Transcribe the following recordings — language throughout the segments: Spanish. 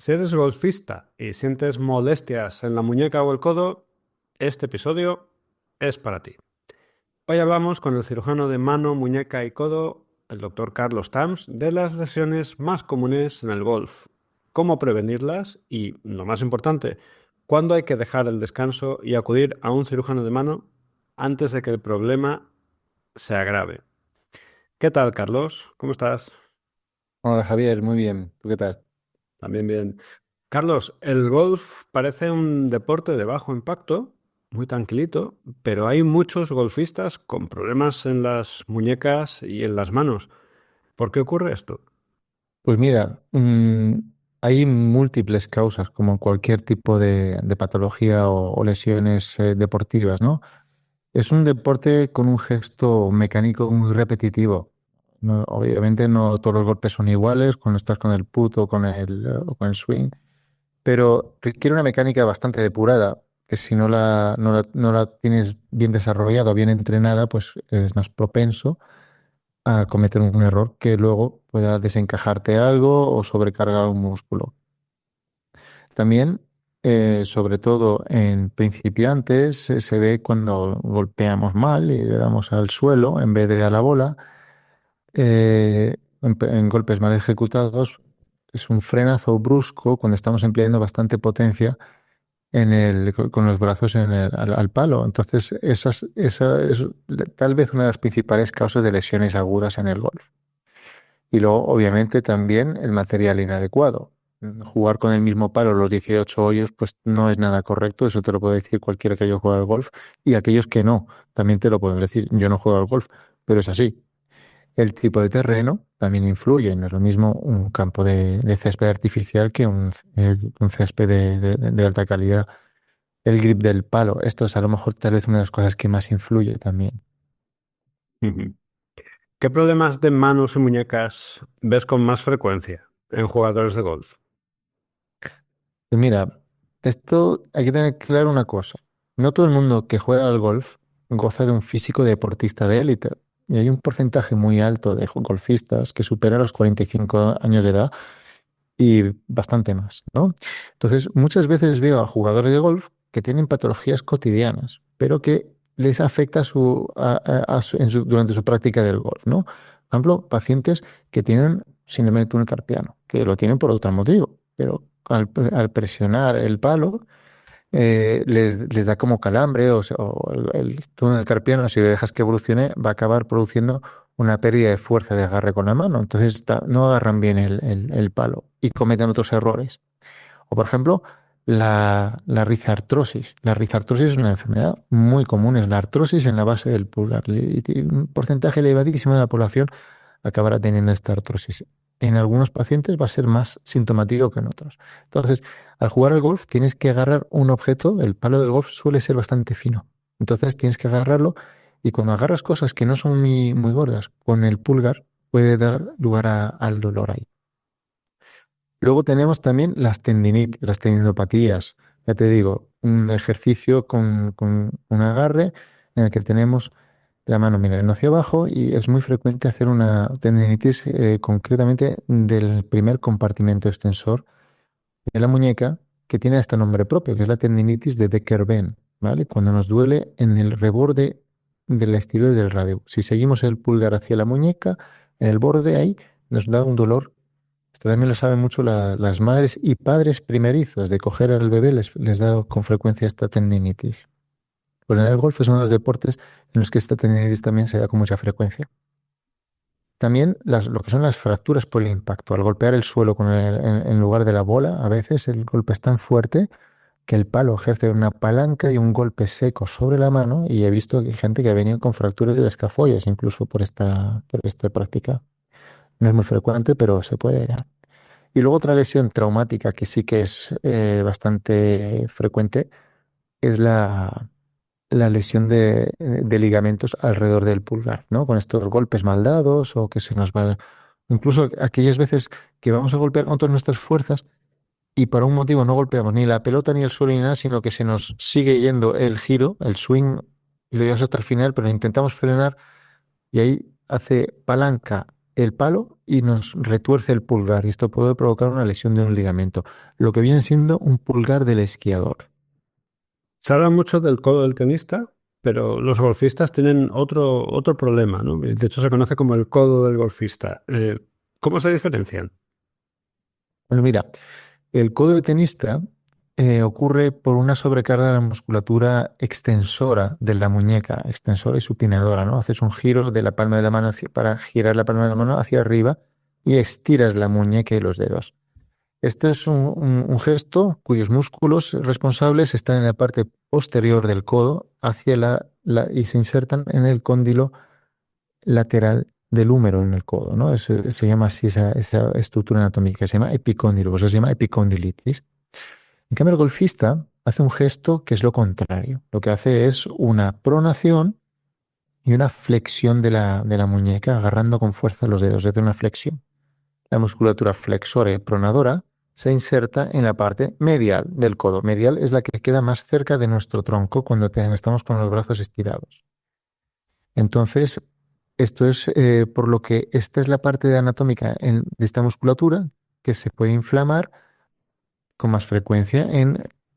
Si eres golfista y sientes molestias en la muñeca o el codo, este episodio es para ti. Hoy hablamos con el cirujano de mano, muñeca y codo, el doctor Carlos Tams, de las lesiones más comunes en el golf, cómo prevenirlas y, lo más importante, cuándo hay que dejar el descanso y acudir a un cirujano de mano antes de que el problema se agrave. ¿Qué tal, Carlos? ¿Cómo estás? Hola Javier, muy bien. ¿Tú qué tal? También bien. Carlos, el golf parece un deporte de bajo impacto, muy tranquilito, pero hay muchos golfistas con problemas en las muñecas y en las manos. ¿Por qué ocurre esto? Pues mira, hay múltiples causas, como en cualquier tipo de patología o lesiones deportivas, ¿no? Es un deporte con un gesto mecánico muy repetitivo. Obviamente no todos los golpes son iguales cuando estás con el put o con el swing, pero requiere una mecánica bastante depurada, que si no la tienes bien desarrollada o bien entrenada, pues es más propenso a cometer un error que luego pueda desencajarte algo o sobrecargar un músculo. También, sobre todo en principiantes, se ve cuando golpeamos mal y le damos al suelo en vez de a la bola. En golpes mal ejecutados, es un frenazo brusco cuando estamos empleando bastante potencia con los brazos al palo. Entonces, esa es tal vez una de las principales causas de lesiones agudas en el golf. Y luego, obviamente, también el material inadecuado. Jugar con el mismo palo los 18 hoyos, pues no es nada correcto. Eso te lo puede decir cualquiera que haya jugado al golf. Y aquellos que no, también te lo pueden decir. Yo no juego al golf, pero es así. El tipo de terreno también influye. No es lo mismo un campo de césped artificial que un césped de alta calidad. El grip del palo. Esto es a lo mejor tal vez una de las cosas que más influye también. Ujú. ¿Qué problemas de manos y muñecas ves con más frecuencia en jugadores de golf? Pues mira, esto hay que tener claro una cosa. No todo el mundo que juega al golf goza de un físico deportista de élite. Y hay un porcentaje muy alto de golfistas que supera los 45 años de edad y bastante más, ¿no? Entonces, muchas veces veo a jugadores de golf que tienen patologías cotidianas, pero que les afecta durante su práctica del golf, ¿no? Por ejemplo, pacientes que tienen síndrome de túnel carpiano, que lo tienen por otro motivo, pero al presionar el palo les da como calambre o el túnel carpiano, si lo dejas que evolucione, va a acabar produciendo una pérdida de fuerza de agarre con la mano. Entonces no agarran bien el palo y cometen otros errores. O por ejemplo, la rizartrosis. La rizartrosis es una enfermedad muy común, es la artrosis en la base del pulgar. Y un porcentaje elevadísimo de la población acabará teniendo esta artrosis. En algunos pacientes va a ser más sintomático que en otros. Entonces, al jugar al golf tienes que agarrar un objeto, el palo del golf suele ser bastante fino. Entonces tienes que agarrarlo y cuando agarras cosas que no son muy gordas con el pulgar, puede dar lugar al dolor ahí. Luego tenemos también las tendinitis, las tendinopatías. Ya te digo, un ejercicio con un agarre en el que tenemos la mano mirando hacia abajo y es muy frecuente hacer una tendinitis concretamente del primer compartimento extensor de la muñeca que tiene este nombre propio, que es la tendinitis de Decker-Venn, ¿vale? Cuando nos duele en el reborde del estilo del radio. Si seguimos el pulgar hacia la muñeca, en el borde ahí nos da un dolor. Esto también lo saben mucho las madres y padres primerizos de coger al bebé, les da con frecuencia esta tendinitis. Pues en el golf es uno de los deportes en los que esta tendinitis también se da con mucha frecuencia. También lo que son las fracturas por el impacto. Al golpear el suelo en lugar de la bola, a veces el golpe es tan fuerte que el palo ejerce una palanca y un golpe seco sobre la mano. Y he visto que hay gente que ha venido con fracturas de escafollas, incluso por esta práctica. No es muy frecuente, pero se puede dar. Y luego otra lesión traumática que sí que es bastante frecuente es la lesión de ligamentos alrededor del pulgar, ¿no? Con estos golpes mal dados o que se nos va... Incluso aquellas veces que vamos a golpear con todas nuestras fuerzas y por un motivo no golpeamos ni la pelota ni el suelo ni nada, sino que se nos sigue yendo el giro, el swing, y lo llevamos hasta el final, pero intentamos frenar y ahí hace palanca el palo y nos retuerce el pulgar y esto puede provocar una lesión de un ligamento, lo que viene siendo un pulgar del esquiador. Se habla mucho del codo del tenista, pero los golfistas tienen otro problema, ¿no? De hecho, se conoce como el codo del golfista. ¿Cómo se diferencian? Pues mira, el codo de tenista ocurre por una sobrecarga de la musculatura extensora de la muñeca, extensora y supinadora, ¿no? Haces un giro de la palma de la mano para girar la palma de la mano hacia arriba y estiras la muñeca y los dedos. Este es un gesto cuyos músculos responsables están en la parte posterior del codo hacia y se insertan en el cóndilo lateral del húmero en el codo, ¿no? Se llama así esa estructura anatómica, se llama epicóndilo, pues eso se llama epicondilitis. En cambio, el golfista hace un gesto que es lo contrario. Lo que hace es una pronación y una flexión de la muñeca, agarrando con fuerza los dedos, es decir, una flexión. La musculatura flexora y pronadora se inserta en la parte medial del codo. Medial es la que queda más cerca de nuestro tronco cuando estamos con los brazos estirados. Entonces, esto es por lo que esta es la parte anatómica de esta musculatura que se puede inflamar con más frecuencia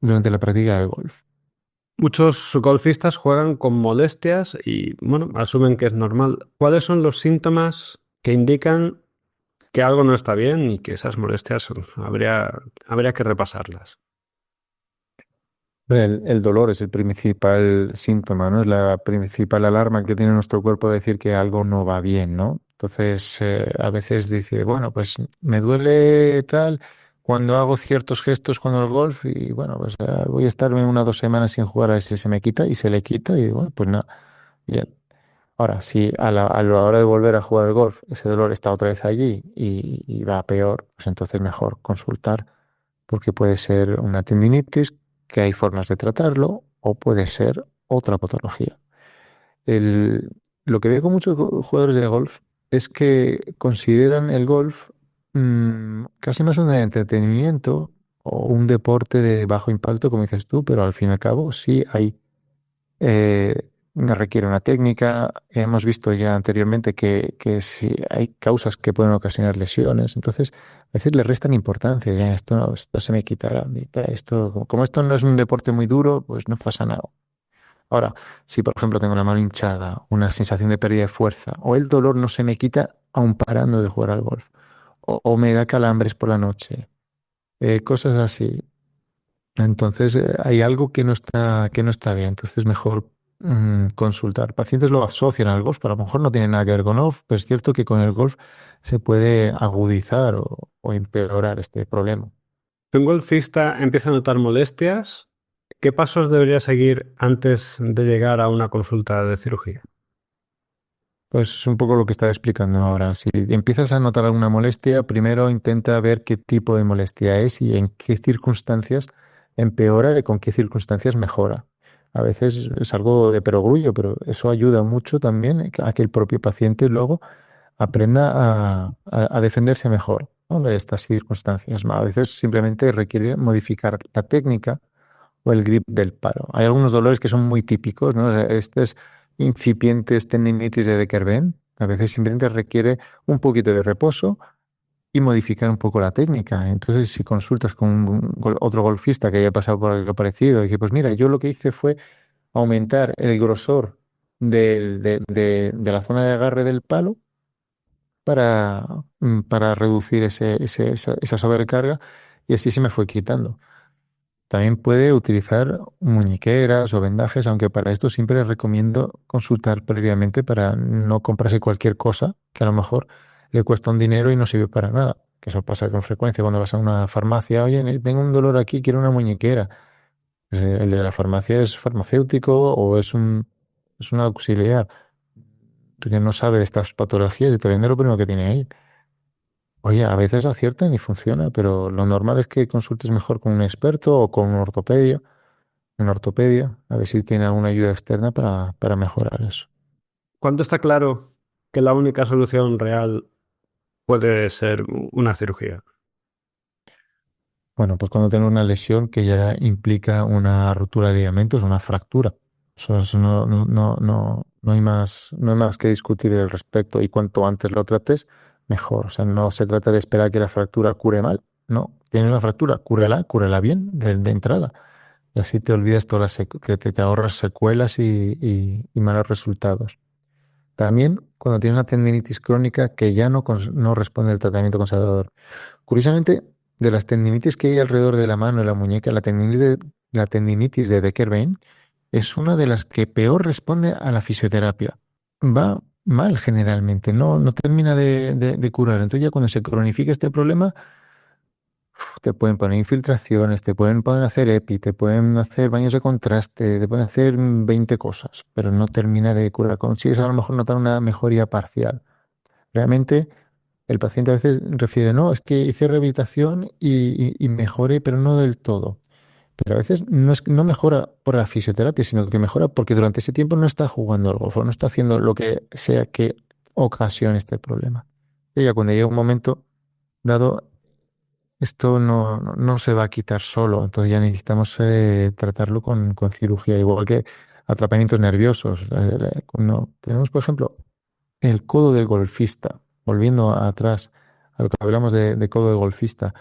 durante la práctica del golf. Muchos golfistas juegan con molestias y, bueno, asumen que es normal. ¿Cuáles son los síntomas que indican que algo no está bien y que esas molestias habría que repasarlas? El dolor es el principal síntoma, ¿no? Es la principal alarma que tiene nuestro cuerpo de decir que algo no va bien, ¿no? Entonces, a veces dice, bueno, pues me duele tal cuando hago ciertos gestos cuando el golf y bueno, pues voy a estarme 1 o 2 semanas sin jugar a ver si se me quita y se le quita y bueno, pues nada, bien. Ahora, si a la hora de volver a jugar al golf ese dolor está otra vez allí y va peor, pues entonces mejor consultar porque puede ser una tendinitis, que hay formas de tratarlo, o puede ser otra patología. El- lo que veo con muchos jugadores de golf es que consideran el golf casi más un entretenimiento o un deporte de bajo impacto, como dices tú, pero al fin y al cabo sí hay eh, requiere una técnica. Hemos visto ya anteriormente que si hay causas que pueden ocasionar lesiones, entonces a veces le restan importancia. Ya esto se me quitará. Esto, como esto no es un deporte muy duro, pues no pasa nada. Ahora, si por ejemplo tengo la mano hinchada, una sensación de pérdida de fuerza, o el dolor no se me quita aun parando de jugar al golf, o me da calambres por la noche, cosas así. Entonces, hay algo que no está bien. Entonces, mejor consultar. Pacientes lo asocian al golf, pero a lo mejor no tiene nada que ver con golf, pero es cierto que con el golf se puede agudizar o empeorar este problema. Si un golfista empieza a notar molestias, ¿qué pasos debería seguir antes de llegar a una consulta de cirugía? Pues un poco lo que estaba explicando ahora. Si empiezas a notar alguna molestia, primero intenta ver qué tipo de molestia es y en qué circunstancias empeora y con qué circunstancias mejora. A veces es algo de perogrullo, pero eso ayuda mucho también a que el propio paciente luego aprenda a defenderse mejor, ¿no? De estas circunstancias. A veces simplemente requiere modificar la técnica o el grip del palo. Hay algunos dolores que son muy típicos, ¿no? O sea, estas incipientes tendinitis de Decker-Benz, a veces simplemente requiere un poquito de reposo y modificar un poco la técnica. Entonces, si consultas con otro golfista que haya pasado por algo parecido, y que pues mira, yo lo que hice fue aumentar el grosor de la zona de agarre del palo para reducir esa sobrecarga y así se me fue quitando. También puede utilizar muñequeras o vendajes, aunque para esto siempre recomiendo consultar previamente para no comprarse cualquier cosa que a lo mejor le cuesta un dinero y no sirve para nada. Que eso pasa con frecuencia cuando vas a una farmacia. Oye, tengo un dolor aquí, quiero una muñequera. Pues, el de la farmacia es farmacéutico o es un auxiliar que no sabe de estas patologías y te vende lo primero que tiene ahí. Oye, a veces aciertan y funciona, pero lo normal es que consultes mejor con un experto o con un ortopedia, a ver si tiene alguna ayuda externa para mejorar eso. ¿Cuándo está claro que la única solución real puede ser una cirugía? Bueno, pues cuando tengo una lesión que ya implica una ruptura de ligamentos, una fractura. Eso no hay más que discutir al respecto y cuanto antes lo trates, mejor. O sea, no se trata de esperar que la fractura cure mal. No, tienes una fractura, cúrela bien de entrada. Y así te olvidas te ahorras secuelas y malos resultados. También cuando tienes una tendinitis crónica que ya no responde al tratamiento conservador. Curiosamente, de las tendinitis que hay alrededor de la mano y la muñeca, la tendinitis de Decker-Vein es una de las que peor responde a la fisioterapia. Va mal generalmente, no termina de curar. Entonces ya cuando se cronifica este problema, te pueden poner infiltraciones, te pueden poner a hacer EPI, te pueden hacer baños de contraste, te pueden hacer 20 cosas, pero no termina de curar. Consigues a lo mejor notar una mejoría parcial. Realmente el paciente a veces refiere, no, es que hice rehabilitación y mejoré, pero no del todo. Pero a veces no es que no mejora por la fisioterapia, sino que mejora porque durante ese tiempo no está jugando al golf o no está haciendo lo que sea que ocasione este problema. Y ya cuando llega un momento dado, esto no se va a quitar solo, entonces ya necesitamos tratarlo con cirugía, igual que atrapamientos nerviosos. Tenemos, por ejemplo, el codo del golfista, volviendo atrás a lo que hablamos de codo de golfista.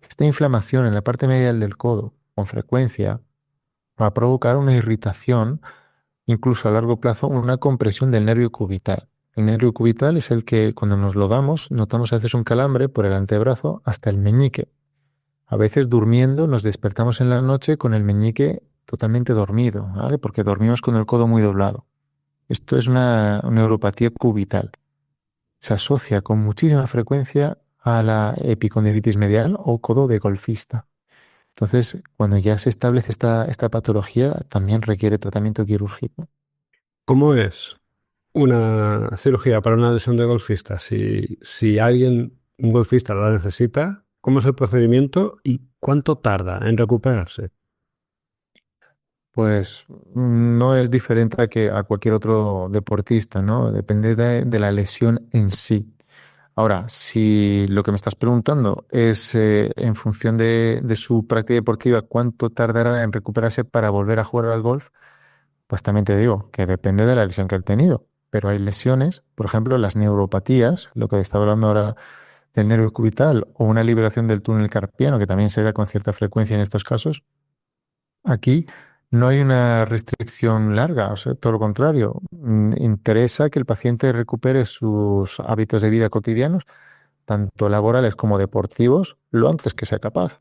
Esta inflamación en la parte medial del codo, con frecuencia, va a provocar una irritación, incluso a largo plazo, una compresión del nervio cubital. El nervio cubital es el que cuando nos lo damos, notamos a veces un calambre por el antebrazo hasta el meñique. A veces durmiendo nos despertamos en la noche con el meñique totalmente dormido, ¿vale? Porque dormimos con el codo muy doblado. Esto es una neuropatía cubital. Se asocia con muchísima frecuencia a la epicondilitis medial o codo de golfista. Entonces, cuando ya se establece esta patología, también requiere tratamiento quirúrgico. ¿Cómo es una cirugía para una lesión de golfista? Si alguien, un golfista, la necesita, ¿cómo es el procedimiento y cuánto tarda en recuperarse? Pues no es diferente a cualquier otro deportista, ¿no? Depende de la lesión en sí. Ahora, si lo que me estás preguntando es en función de su práctica deportiva, cuánto tardará en recuperarse para volver a jugar al golf, pues también te digo que depende de la lesión que ha tenido. Pero hay lesiones, por ejemplo, las neuropatías, lo que estaba hablando ahora del nervio cubital, o una liberación del túnel carpiano, que también se da con cierta frecuencia en estos casos. Aquí no hay una restricción larga, o sea, todo lo contrario. Interesa que el paciente recupere sus hábitos de vida cotidianos, tanto laborales como deportivos, lo antes que sea capaz.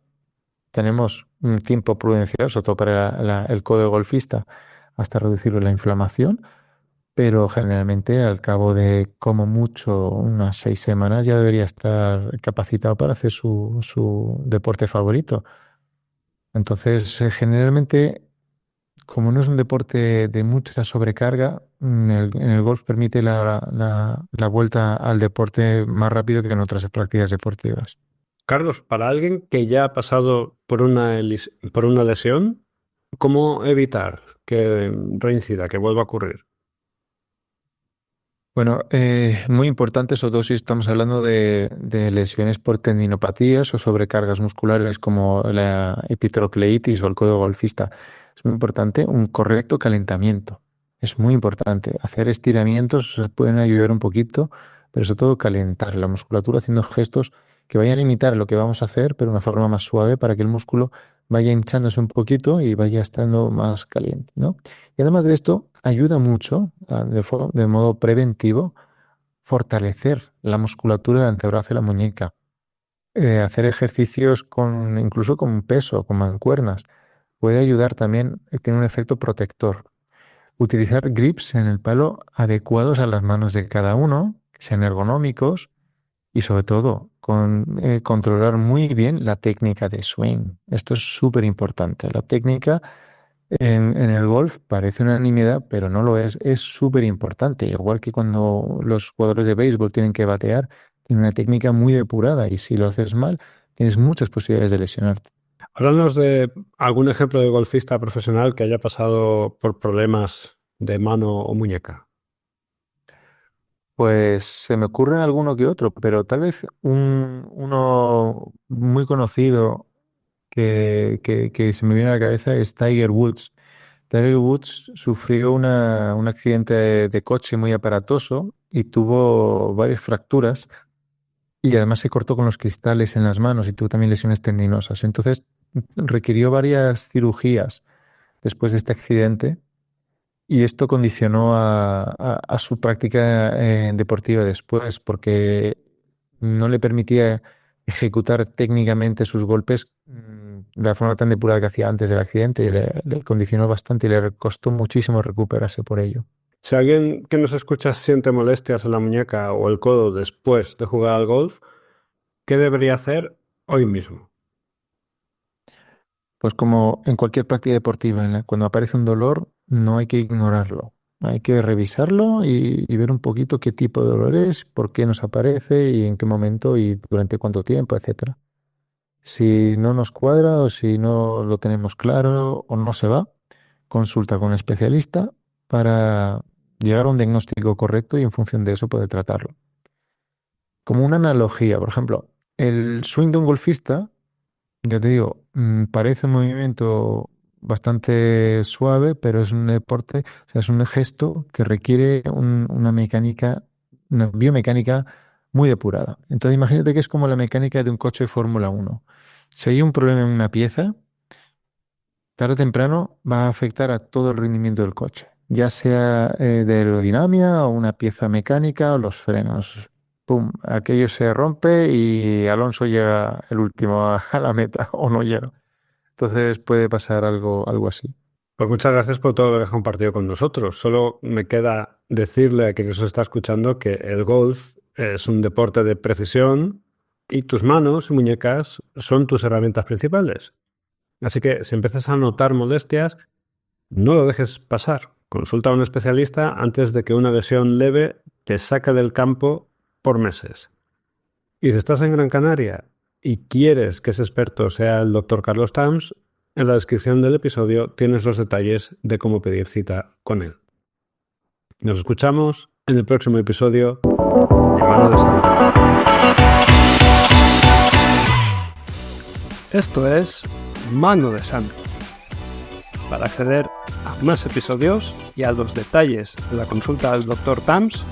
Tenemos un tiempo prudencial, sobre todo para el codo de golfista, hasta reducir la inflamación, pero generalmente al cabo de como mucho unas 6 semanas ya debería estar capacitado para hacer su deporte favorito. Entonces, generalmente, como no es un deporte de mucha sobrecarga, en el golf permite la vuelta al deporte más rápido que en otras prácticas deportivas. Carlos, para alguien que ya ha pasado por por una lesión, ¿cómo evitar que reincida, que vuelva a ocurrir? Bueno, muy importante, sobre todo si estamos hablando de lesiones por tendinopatías o sobrecargas musculares como la epitrocleitis o el codo golfista. Es muy importante un correcto calentamiento. Es muy importante. Hacer estiramientos pueden ayudar un poquito, pero sobre todo calentar la musculatura haciendo gestos que vayan a imitar lo que vamos a hacer, pero de una forma más suave para que el músculo vaya hinchándose un poquito y vaya estando más caliente, ¿no? Y además de esto, ayuda mucho, de modo preventivo, fortalecer la musculatura del antebrazo y la muñeca. Hacer ejercicios incluso con peso, con mancuernas, puede ayudar también, tiene un efecto protector. Utilizar grips en el palo adecuados a las manos de cada uno, que sean ergonómicos y sobre todo controlar muy bien la técnica de swing. Esto es súper importante. La técnica en el golf parece una nimiedad, pero no lo es. Es súper importante. Igual que cuando los jugadores de béisbol tienen que batear, tienen una técnica muy depurada y si lo haces mal, tienes muchas posibilidades de lesionarte. Háblanos de algún ejemplo de golfista profesional que haya pasado por problemas de mano o muñeca. Pues se me ocurre alguno que otro, pero tal vez uno muy conocido que se me viene a la cabeza es Tiger Woods. Tiger Woods sufrió un accidente de coche muy aparatoso y tuvo varias fracturas y además se cortó con los cristales en las manos y tuvo también lesiones tendinosas. Entonces requirió varias cirugías después de este accidente y esto condicionó a su práctica deportiva después porque no le permitía ejecutar técnicamente sus golpes de la forma tan depurada que hacía antes del accidente y le condicionó bastante y le costó muchísimo recuperarse por ello. Si alguien que nos escucha siente molestias en la muñeca o el codo después de jugar al golf, ¿qué debería hacer hoy mismo? Pues como en cualquier práctica deportiva, cuando aparece un dolor, no hay que ignorarlo. Hay que revisarlo y ver un poquito qué tipo de dolor es, por qué nos aparece y en qué momento y durante cuánto tiempo, etcétera. Si no nos cuadra o si no lo tenemos claro o no se va, consulta con un especialista para llegar a un diagnóstico correcto y en función de eso poder tratarlo. Como una analogía, por ejemplo, el swing de un golfista, ya te digo, parece un movimiento bastante suave, pero es un deporte, o sea, es un gesto que requiere una mecánica, una biomecánica muy depurada. Entonces, imagínate que es como la mecánica de un coche de Fórmula 1. Si hay un problema en una pieza, tarde o temprano va a afectar a todo el rendimiento del coche, ya sea de aerodinámica o una pieza mecánica o los frenos. Pum, aquello se rompe y Alonso llega el último a la meta o no llega. Entonces puede pasar algo así. Pues muchas gracias por todo lo que has compartido con nosotros. Solo me queda decirle a quien nos está escuchando que el golf es un deporte de precisión y tus manos y muñecas son tus herramientas principales. Así que si empiezas a notar molestias, no lo dejes pasar. Consulta a un especialista antes de que una lesión leve te saque del campo por meses. Y si estás en Gran Canaria y quieres que ese experto sea el doctor Carlos Tams, en la descripción del episodio tienes los detalles de cómo pedir cita con él. Nos escuchamos en el próximo episodio de Mano de Santo. Esto es Mano de Santo. Para acceder a más episodios y a los detalles de la consulta del Dr. Tams,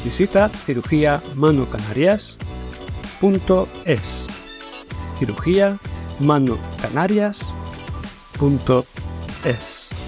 visita cirugiamanocanarias.es. cirugiamanocanarias.es